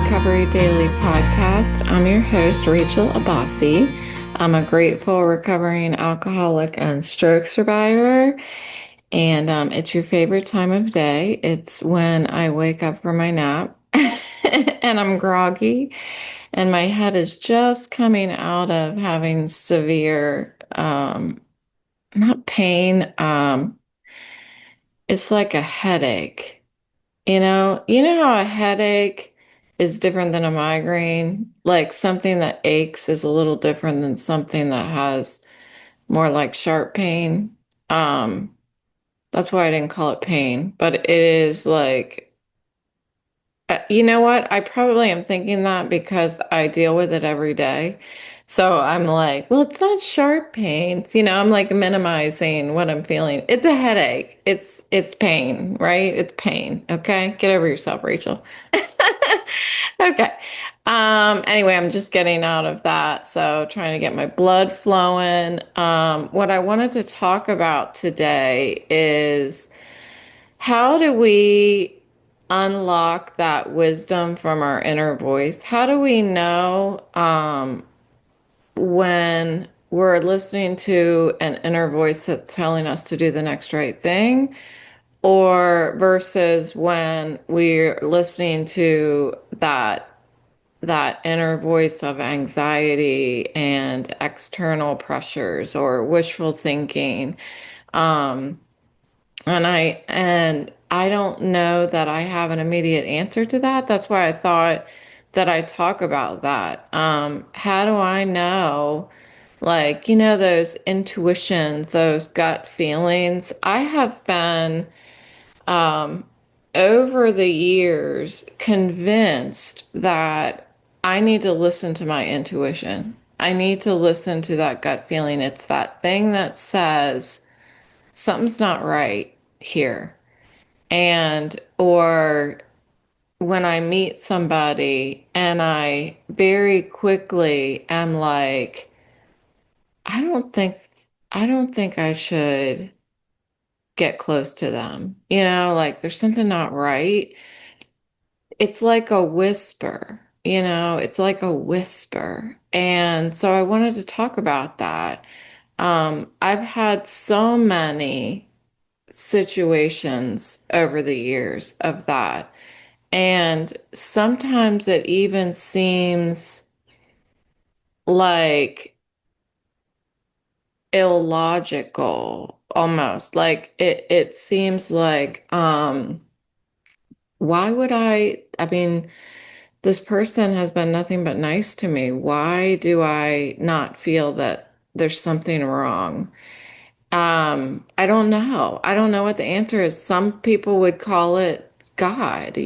Recovery Daily podcast. I'm your host, Rachel Abassi. I'm a grateful recovering alcoholic and stroke survivor. And it's your favorite time of day. It's when I wake up from my nap and I'm groggy and my head is just coming out of having severe, not pain, it's like a headache. You know how a headache is different than a migraine? Like something that aches is a little different than something that has more like sharp pain. Um, that's why I didn't call it pain, but it is like you know what? I probably am thinking that because I deal with it every day. So I'm like, well, it's not sharp pains. I'm like minimizing what I'm feeling. It's a headache. It's pain, right? It's pain. Okay? Get over yourself, Rachel. Okay. Anyway, I'm just getting out of that. So trying to get my blood flowing. What I wanted to talk about today is how do we unlock that wisdom from our inner voice? How do we know when we're listening to an inner voice that's telling us to do the next right thing, or versus when we're listening to that inner voice of anxiety and external pressures or wishful thinking? Um, and I don't know that I have an immediate answer to that. That's why I thought that I'd talk about that. How do I know, like, those intuitions, those gut feelings? I have been, um, over the years, convinced that I need to listen to my intuition. I need to listen to that gut feeling. It's that thing that says something's not right here. And, or when I meet somebody and I very quickly am like, I don't think, I don't think I should get close to them. Like there's something not right. It's like a whisper, it's like a whisper. And so I wanted to talk about that. I've had so many situations over the years of that. And sometimes it even seems like illogical almost. Like it seems like why would I mean, this person has been nothing but nice to me. Why do I not feel that there's something wrong? I don't know. I don't know what the answer is. Some people would call it God.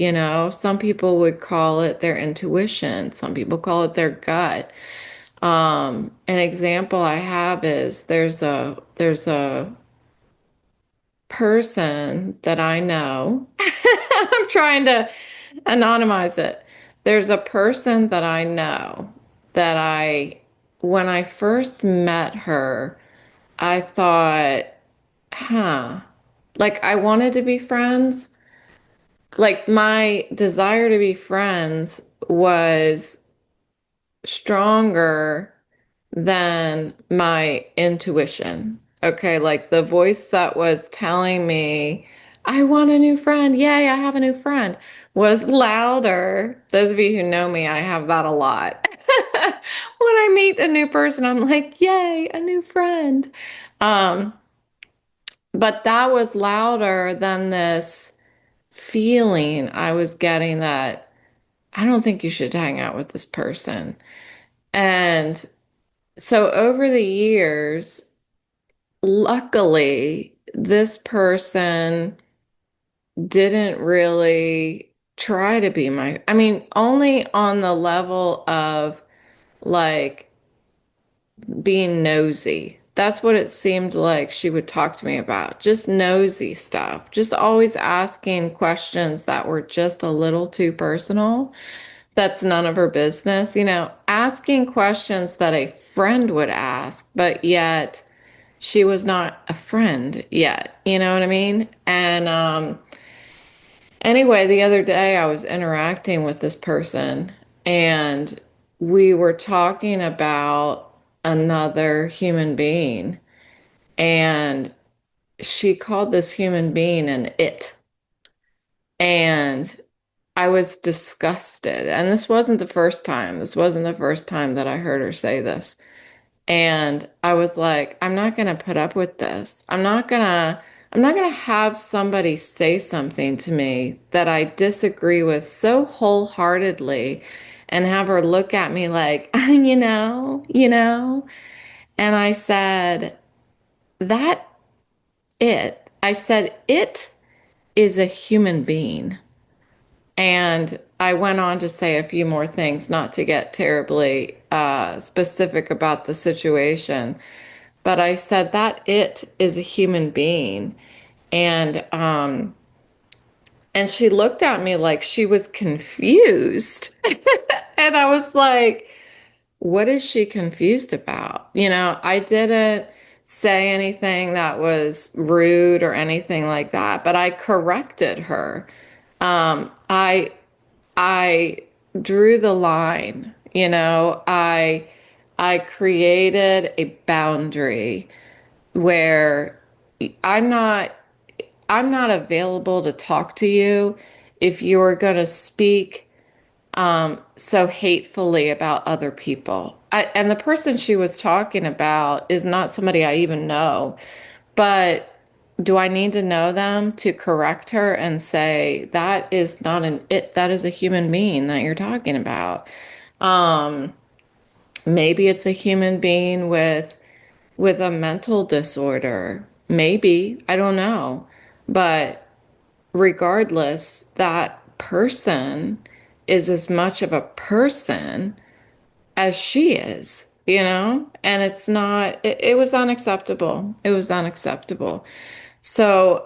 Some people would call it their intuition. Some people call it their gut. An example I have is there's a person that I know. I'm trying to anonymize it. There's a person that I know that when I first met her, I thought, huh. Like I wanted to be friends. Like my desire to be friends was stronger than my intuition. Okay, like the voice that was telling me, I want a new friend. Yay, I have a new friend, was louder. Those of you who know me, I have that a lot. When I meet a new person, I'm like, yay, a new friend. Um, but that was louder than this feeling I was getting that I don't think you should hang out with this person. And so over the years, luckily, this person didn't really try to be I mean, only on the level of like being nosy. That's what it seemed like she would talk to me about. Just nosy stuff. Just always asking questions that were just a little too personal. That's none of her business. Asking questions that a friend would ask, but yet she was not a friend yet. You know what I mean? Anyway, the other day I was interacting with this person and we were talking about another human being, and she called this human being an it. And I was disgusted. And this wasn't the first time. This wasn't the first time that I heard her say this. And I was like, I'm not going to put up with this. I'm not going to have somebody say something to me that I disagree with so wholeheartedly and have her look at me like, you know. And I said, that I said, it is a human being. And I went on to say a few more things, not to get terribly specific about the situation, but I said that it is a human being. And and she looked at me like she was confused. And I was like, what is she confused about? I didn't say anything that was rude or anything like that, but I corrected her. I drew the line, I created a boundary where I'm not I'm not available to talk to you if you're going to speak so hatefully about other people. And the person she was talking about is not somebody I even know, but do I need to know them to correct her and say that is not an it, that is a human being that you're talking about? Um, Maybe it's a human being with a mental disorder. Maybe, I don't know. But regardless, that person is as much of a person as she is. And it's not, it was unacceptable. It was unacceptable. So,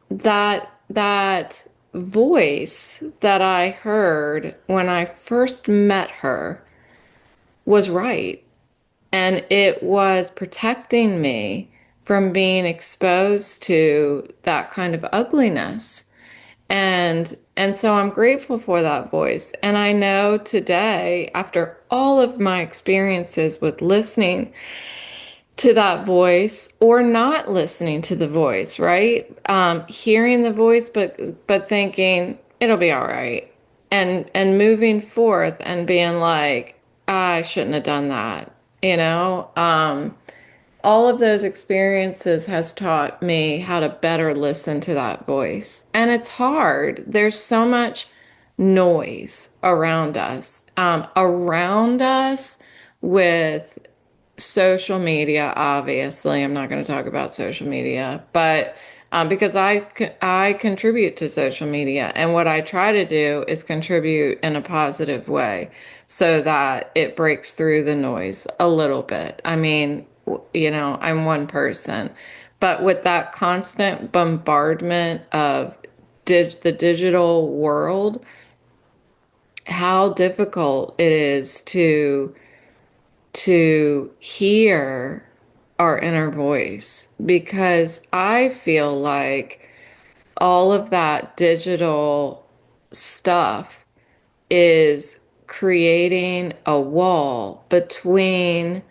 that voice that I heard when I first met her was right. And it was protecting me from being exposed to that kind of ugliness. And so I'm grateful for that voice. And I know today, after all of my experiences with listening to that voice or not listening to the voice, right? Hearing the voice, but thinking it'll be all right, and moving forth and being like, I shouldn't have done that. You know, all of those experiences has taught me how to better listen to that voice, and it's hard. There's so much noise around us with social media, obviously. I'm not going to talk about social media, but because I contribute to social media, and what I try to do is contribute in a positive way so that it breaks through the noise a little bit. I mean, I'm one person, but with that constant bombardment of the digital world, how difficult it is to hear our inner voice, because I feel like all of that digital stuff is creating a wall between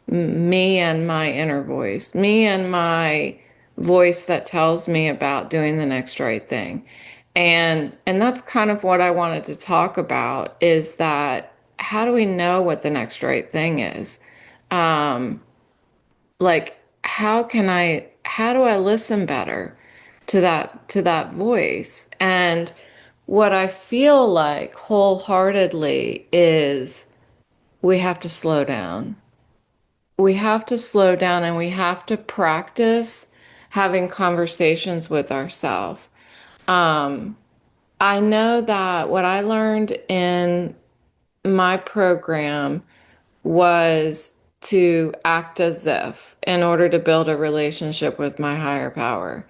me and my inner voice, me and my voice that tells me about doing the next right thing. And that's kind of what I wanted to talk about, is that how do we know what the next right thing is? Um, like how do I listen better to that voice? And what I feel like wholeheartedly is we have to slow down. We have to slow down, and we have to practice having conversations with ourselves. Um, I know that what I learned in my program was to act as if, in order to build a relationship with my higher power.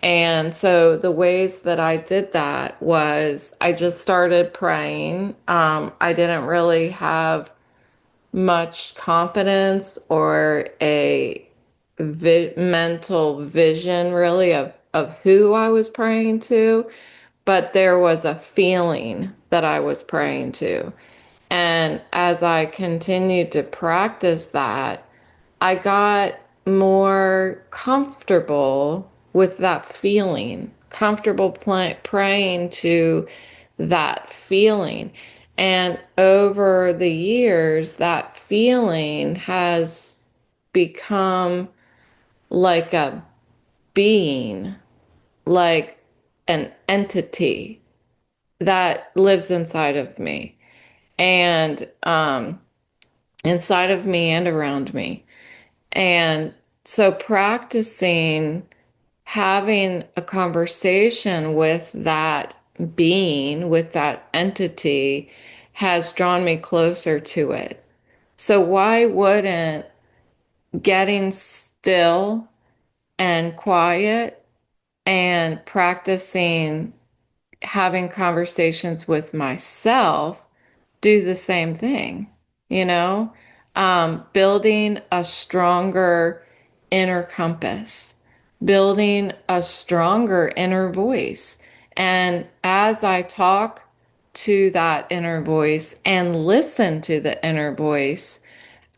And so the ways that I did that was I just started praying. I didn't really have much confidence or a mental vision really of of who I was praying to, but there was a feeling that I was praying to. And as I continued to practice that, I got more comfortable with that feeling, comfortable praying to that feeling. And over the years, that feeling has become like a being, like an entity that lives inside of me and inside of me and around me. And so practicing having a conversation with that being, with that entity, has drawn me closer to it. So why wouldn't getting still and quiet and practicing having conversations with myself do the same thing, you know? Building a stronger inner compass, building a stronger inner voice. And as I talk to that inner voice and listen to the inner voice,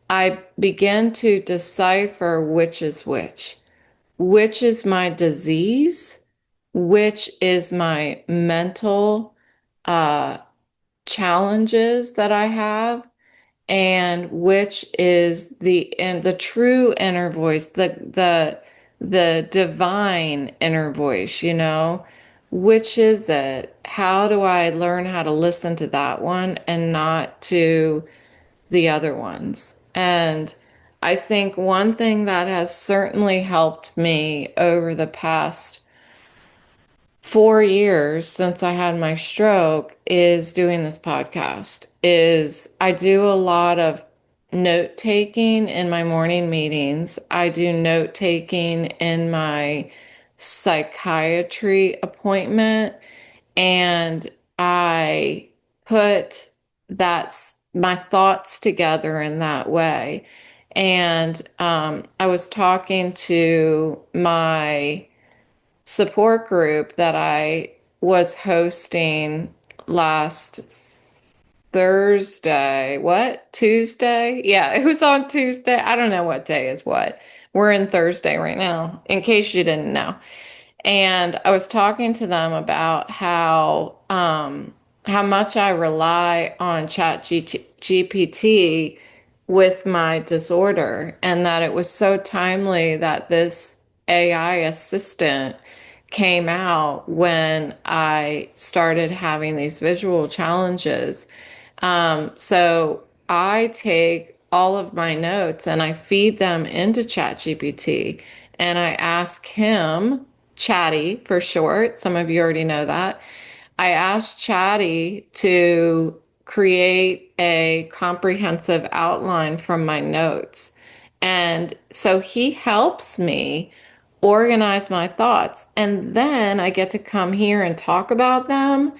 I begin to decipher which is which is my disease, which is my mental uh, challenges that I have, and which is the true inner voice, the divine inner voice, you know? Which is it? How do I learn how to listen to that one and not to the other ones? And I think one thing that has certainly helped me over the past 4 years since I had my stroke is doing this podcast. Is I do a lot of note taking in my morning meetings. I do note taking in my psychiatry appointment, and I put my thoughts together in that way. And I was talking to my support group that I was hosting last Thursday. What? Tuesday? Yeah, it was on Tuesday. I don't know what day is what. We're in Thursday right now, in case you didn't know. And I was talking to them about how much I rely on GPT with my disorder, and that it was so timely that this AI assistant came out when I started having these visual challenges. So I take all of my notes and I feed them into ChatGPT, and I ask him, Chatty for short, some of you already know that. I asked Chatty to create a comprehensive outline from my notes. And so he helps me organize my thoughts. And then I get to come here and talk about them.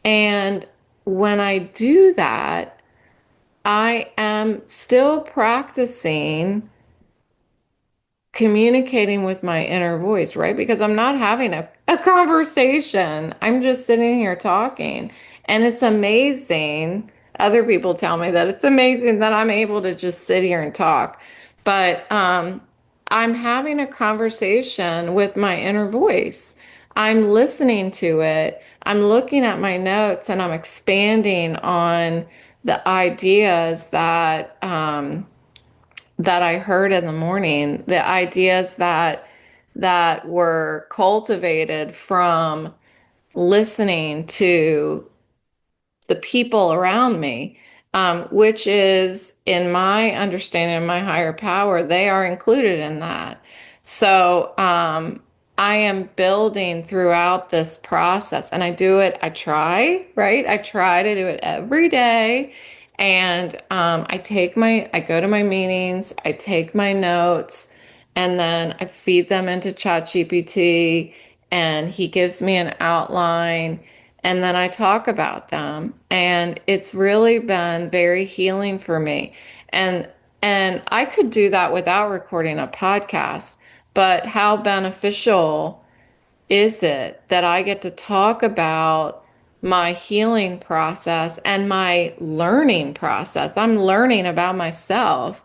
And when I do that, I am still practicing communicating with my inner voice, right? Because I'm not having a conversation. I'm just sitting here talking. And it's amazing. Other people tell me that it's amazing that I'm able to just sit here and talk. But I'm having a conversation with my inner voice. I'm listening to it. I'm looking at my notes and I'm expanding on the ideas that I heard in the morning, the ideas that were cultivated from listening to the people around me, which is, in my understanding of my higher power, they are included in that. So I am building throughout this process, and I do it, I try, right? I try to do it every day. And I go to my meetings, I take my notes, and then I feed them into ChatGPT, and he gives me an outline, and then I talk about them. And it's really been very healing for me. And and I could do that without recording a podcast, but how beneficial is it that I get to talk about my healing process and my learning process? I'm learning about myself.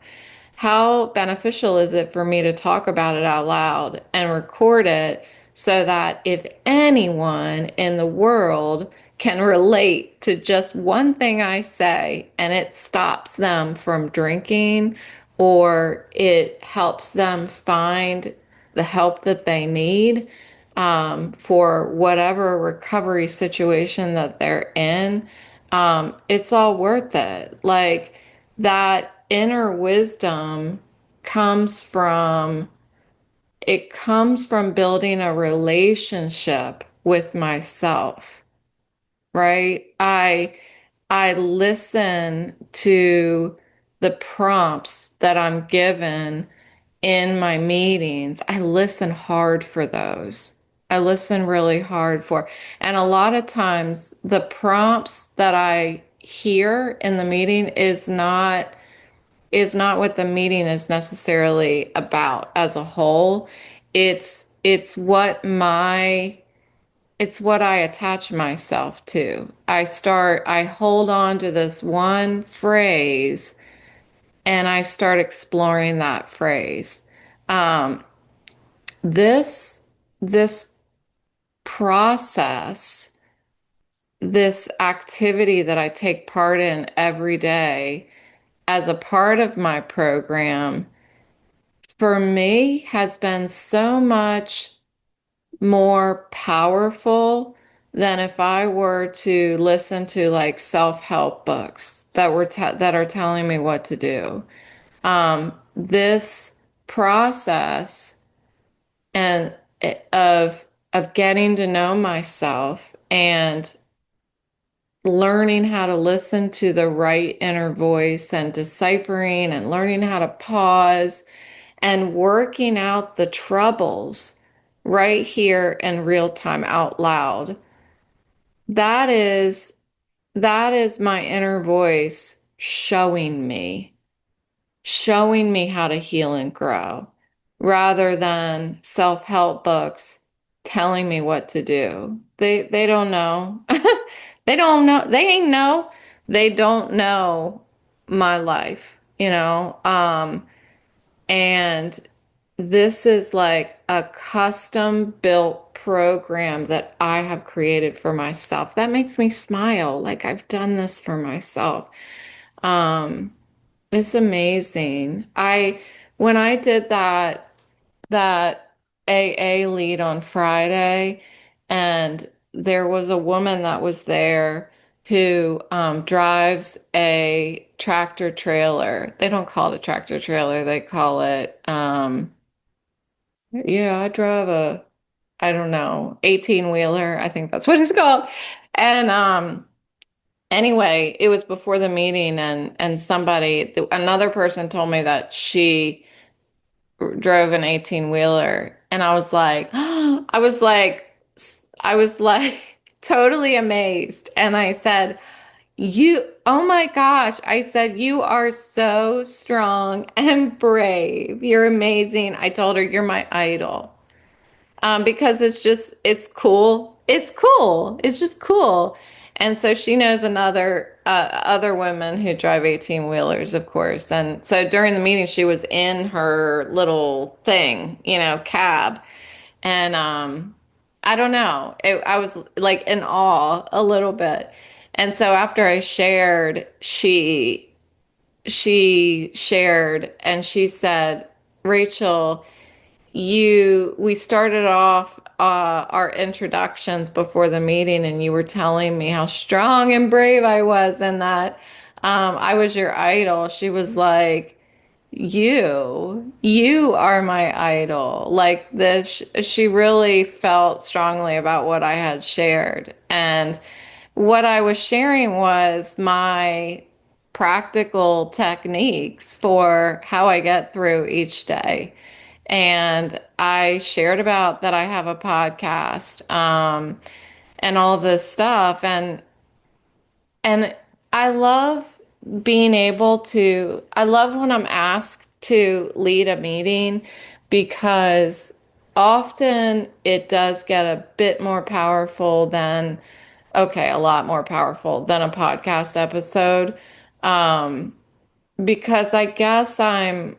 How beneficial is it for me to talk about it out loud and record it so that if anyone in the world can relate to just one thing I say and it stops them from drinking or it helps them find the help that they need for whatever recovery situation that they're in, it's all worth it. Like that inner wisdom comes from, it comes from building a relationship with myself, right? I listen to the prompts that I'm given in my meetings. I listen hard for those. I listen really hard for. And a lot of times the prompts that I hear in the meeting is not what the meeting is necessarily about as a whole. It's what my it's what I attach myself to. I hold on to this one phrase and I start exploring that phrase. Um, this this process, this activity that I take part in every day as a part of my program, for me has been so much more powerful than if I were to listen to like self-help books that are telling me what to do. This process and of getting to know myself and learning how to listen to the right inner voice and deciphering and learning how to pause and working out the troubles right here in real time out loud. That is that is my inner voice showing me how to heal and grow rather than self-help books telling me what to do. They don't know. They don't know. They ain't know. They don't know my life, you know? And this is like a custom built program that I have created for myself. That makes me smile. Like I've done this for myself. Um, it's amazing. When I did that AA lead on Friday, and there was a woman that was there who drives a tractor trailer. They don't call it a tractor trailer, they call it yeah, I drive a, I don't know, 18 wheeler. I think that's what it's called. And anyway, it was before the meeting and another person told me that she drove an 18 wheeler and I was like I was like totally amazed and I said, "You, oh my gosh." I said, "You are so strong and brave. You're amazing." I told her, "You're my idol." Because it's cool. It's cool. It's just cool. And so she knows other women who drive 18 wheelers, of course. And so during the meeting, she was in her little thing, cab. And I don't know. I was like in awe a little bit. And so after I shared, she shared and she said, "Rachel, we started off our introductions before the meeting and you were telling me how strong and brave I was and that I was your idol." She was like, you are my idol. Like this, she really felt strongly about what I had shared. And what I was sharing was my practical techniques for how I get through each day. And I shared about that I have a podcast, and all this stuff. And I love I love when I'm asked to lead a meeting because often it does get a bit more powerful than, okay, a lot more powerful than a podcast episode. Um, because I guess I'm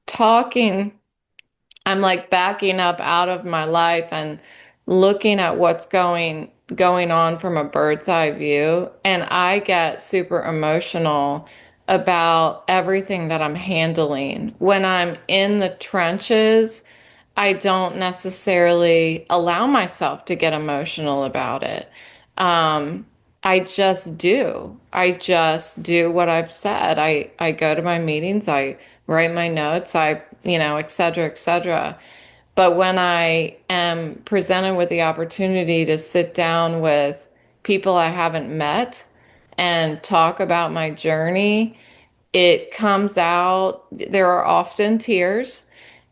talking, I'm like backing up out of my life and looking at what's going on from a bird's eye view, and I get super emotional about everything that I'm handling. When I'm in the trenches, I don't necessarily allow myself to get emotional about it. Um, I just do. I just do what I've said. I go to my meetings, I write my notes, et cetera, et cetera. But when I am presented with the opportunity to sit down with people I haven't met and talk about my journey, it comes out. There are often tears,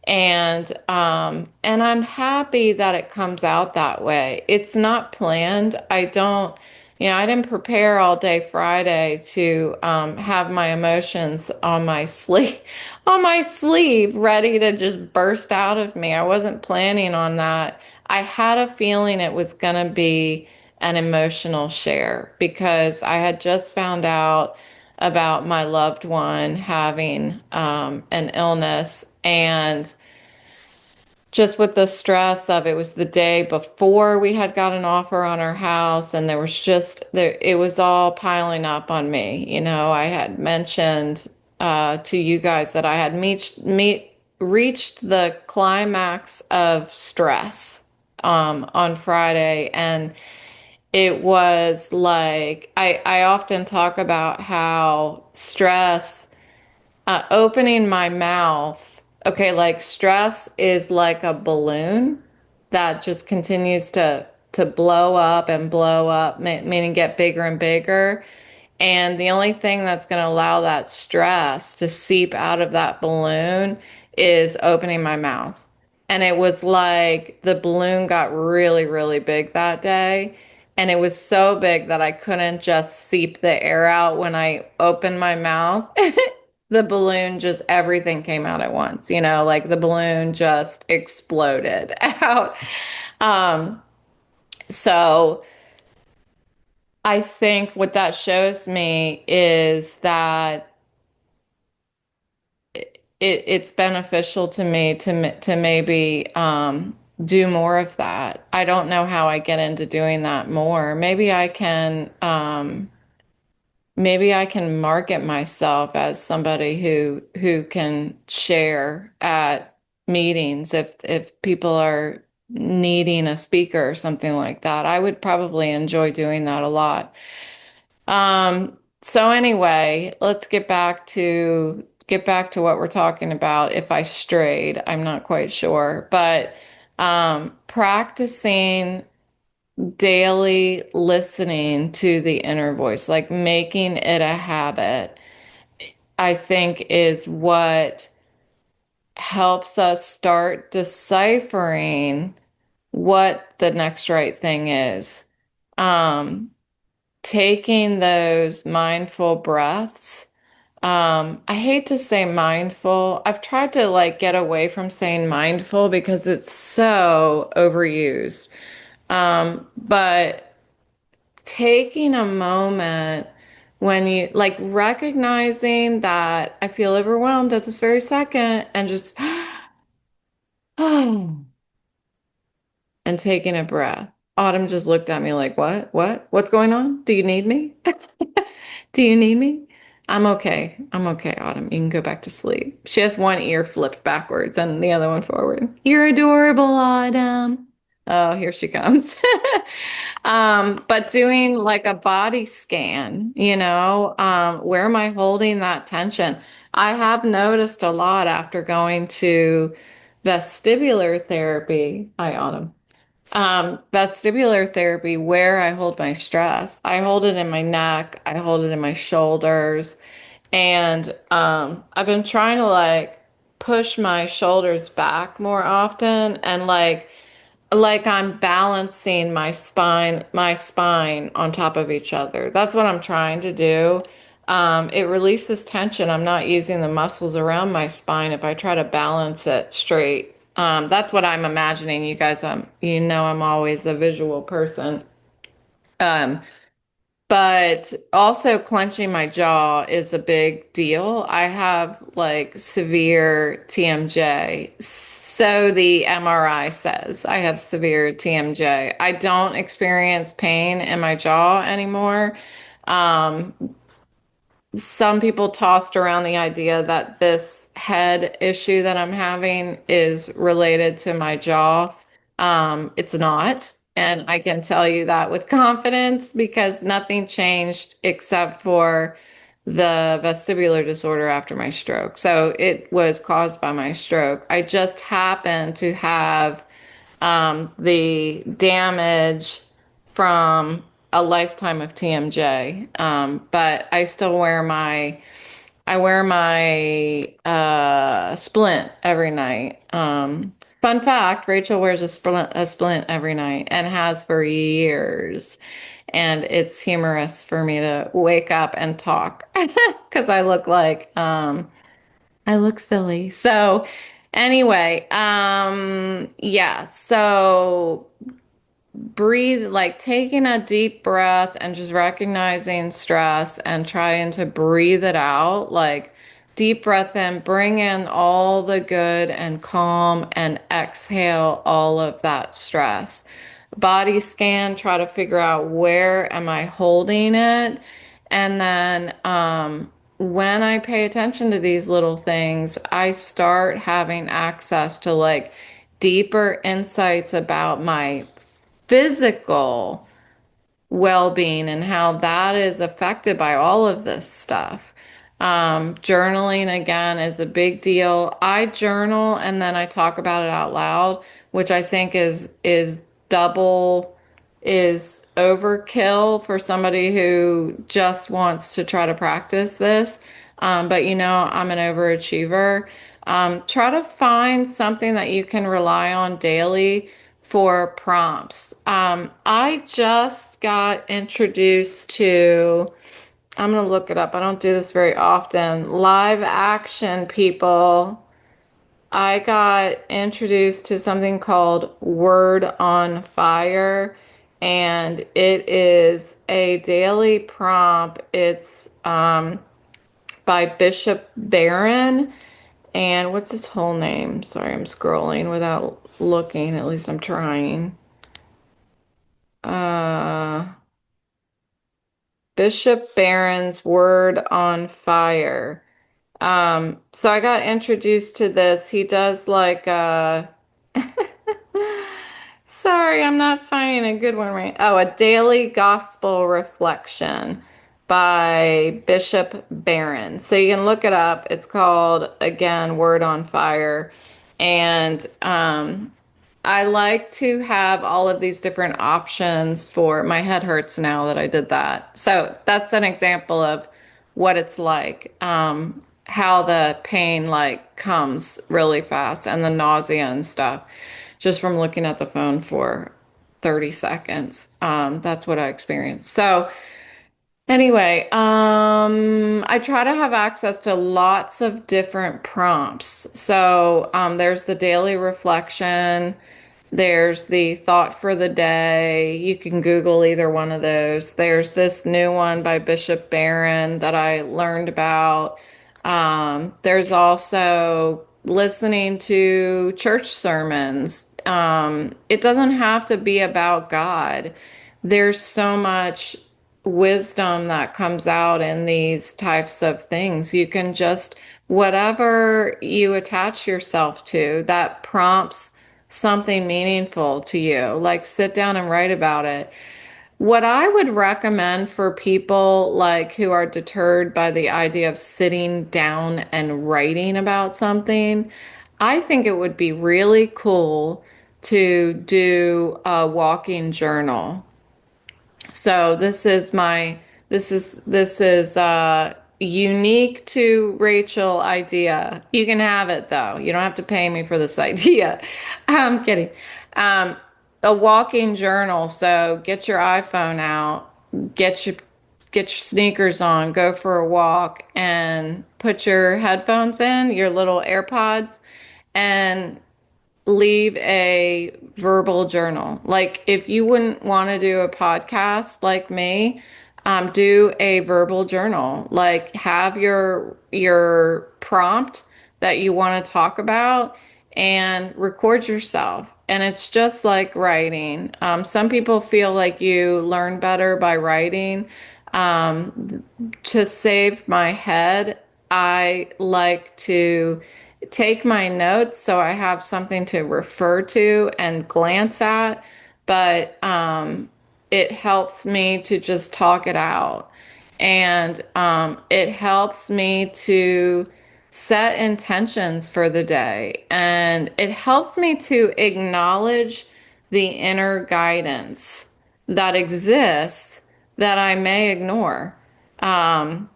and I'm happy that it comes out that way. It's not planned. I didn't prepare all day Friday to have my emotions on my sleeve, on my sleeve, ready to just burst out of me. I wasn't planning on that. I had a feeling it was going to be an emotional share because I had just found out about my loved one having an illness, and just with the stress of, it was the day before we had got an offer on our house, and there was just there it was all piling up on me. I had mentioned to you guys that I had reached the climax of stress on Friday, and it was like I often talk about how stress, opening my mouth. Okay, like stress is like a balloon that just continues to blow up, meaning get bigger and bigger. And the only thing that's going to allow that stress to seep out of that balloon is opening my mouth. And it was like the balloon got really, really big that day. And it was so big that I couldn't just seep the air out when I opened my mouth. The balloon just, everything came out at once, like the balloon just exploded out. Um, so I think what that shows me is that it's beneficial to me to maybe do more of that. I don't know how I get into doing that more. Maybe I can market myself as somebody who can share at meetings if people are needing a speaker or something like that. I would probably enjoy doing that a lot. So anyway, let's get back to what we're talking about. If I strayed, I'm not quite sure, but practicing daily listening to the inner voice, like making it a habit, I think is what helps us start deciphering what the next right thing is. Um, Taking those mindful breaths. I hate to say mindful. I've tried to like get away from saying mindful because it's so overused. But taking a moment when you like recognizing that I feel overwhelmed at this very second and just and taking a breath. Autumn just looked at me like, what? What? What's going on? Do you need me? Do you need me? I'm okay. I'm okay, Autumn. You can go back to sleep. She has one ear flipped backwards and the other one forward. You're adorable, Autumn. Oh, here she comes. But doing like a body scan, where am I holding that tension? I have noticed a lot after going to vestibular therapy. Hi, Autumn. Vestibular therapy, where I hold my stress. I hold it in my neck, I hold it in my shoulders, and I've been trying to like push my shoulders back more often, and like I'm balancing my spine on top of each other. That's what I'm trying to do. It releases tension. I'm not using the muscles around my spine if I try to balance it straight. That's what I'm imagining. You guys, you know, I'm always a visual person. Um, but also clenching my jaw is a big deal. I have like severe TMJ. So the MRI says I have severe TMJ. I don't experience pain in my jaw anymore. Um, some people tossed around the idea that this head issue that I'm having is related to my jaw. It's not. And I can tell you that with confidence because nothing changed except for the vestibular disorder after my stroke. So it was caused by my stroke. I just happened to have the damage from a lifetime of TMJ. But I still wear my splint every night. Fun fact, Rachel wears a splint every night and has for years. And it's humorous for me to wake up and talk because I look silly. So anyway, yeah, so breathe, like taking a deep breath and just recognizing stress and trying to breathe it out. Like deep breath in, bring in all the good and calm and exhale all of that stress. Body scan, try to figure out where am I holding it. And then when I pay attention to these little things, I start having access to like deeper insights about my physical well-being and how that is affected by all of this stuff. Journaling again is a big deal. I journal and then I talk about it out loud, which I think is double is overkill for somebody who just wants to try to practice this. But you know, I'm an overachiever. Try to find something that you can rely on daily for prompts. I just got introduced to, I'm going to look it up. I don't do this very often. Live action people. I got introduced to something called Word on Fire, and it is a daily prompt. It's by Bishop Barron. And what's his whole name? Sorry, I'm scrolling without looking. At least I'm trying. Uh, Bishop Barron's Word on Fire. So I got introduced to this. He does like sorry, I'm not finding a good one right. Oh, a daily gospel reflection by Bishop Barron. So you can look it up. It's called again Word on Fire. And I like to have all of these different options for my head hurts now that I did that. So that's an example of what it's like, how the pain like comes really fast and the nausea and stuff just from looking at the phone for 30 seconds. That's what I experienced. So anyway, I try to have access to lots of different prompts. So there's the daily reflection. There's the thought for the day. You can Google either one of those. There's this new one by Bishop Barron that I learned about. There's also listening to church sermons. It doesn't have to be about God. There's so much wisdom that comes out in these types of things. You can just, whatever you attach yourself to that prompts something meaningful to you, like sit down and write about it. What I would recommend for people like who are deterred by the idea of sitting down and writing about something, I think it would be really cool to do a walking journal. So this is unique to Rachel idea. You can have it though. You don't have to pay me for this idea. I'm kidding. Um, a walking journal. So get your iPhone out, get your get your sneakers on, go for a walk, and put your headphones in, your little AirPods, and leave a verbal journal. Like if you wouldn't want to do a podcast like me, do a verbal journal. Like have your prompt that you want to talk about and record yourself. And it's just like writing. Some people feel like you learn better by writing. To save my head, I like to take my notes so I have something to refer to and glance at, but it helps me to just talk it out. And it helps me to set intentions for the day. And it helps me to acknowledge the inner guidance that exists that I may ignore. Um,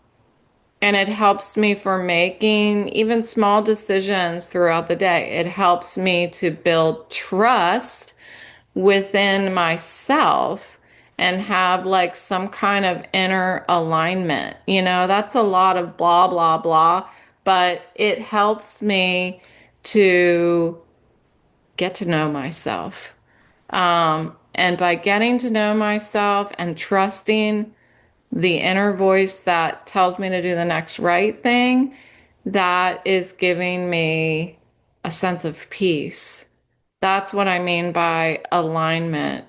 and it helps me for making even small decisions throughout the day. It helps me to build trust within myself and have like some kind of inner alignment. You know, that's a lot of blah, blah, blah, but it helps me to get to know myself. And by getting to know myself and trusting the inner voice that tells me to do the next right thing, that is giving me a sense of peace. That's what I mean by alignment.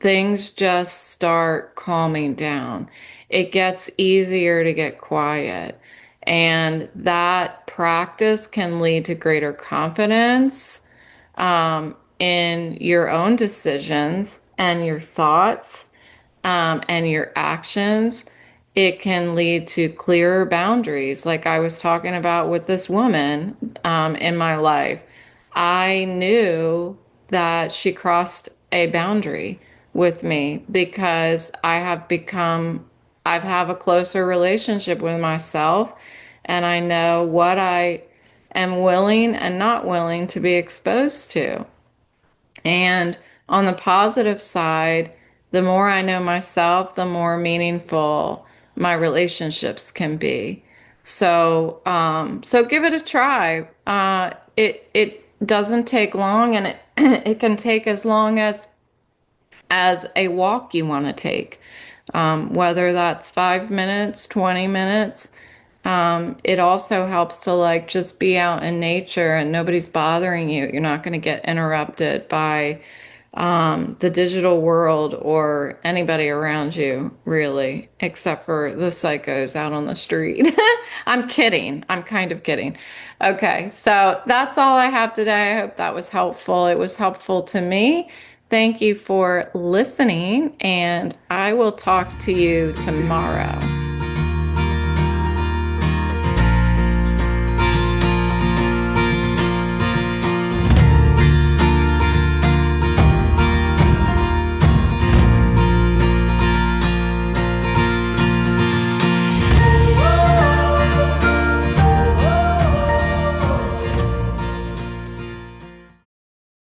Things just start calming down. It gets easier to get quiet. And that practice can lead to greater confidence in your own decisions and your thoughts and your actions. It can lead to clearer boundaries, like I was talking about with this woman in my life. I knew that she crossed a boundary with me because I've have a closer relationship with myself, and I know what I am willing and not willing to be exposed to. And on the positive side, the more I know myself, the more meaningful my relationships can be. So give it a try. It doesn't take long, and it it can take as long as a walk you want to take, whether that's 5 minutes, 20 minutes. It also helps to like just be out in nature and nobody's bothering you. You're not going to get interrupted by the digital world or anybody around you, really, except for the psychos out on the street. I'm kidding. I'm kind of kidding. Okay, so that's all I have today. I hope that was helpful. It was helpful to me. Thank you for listening, and I will talk to you tomorrow.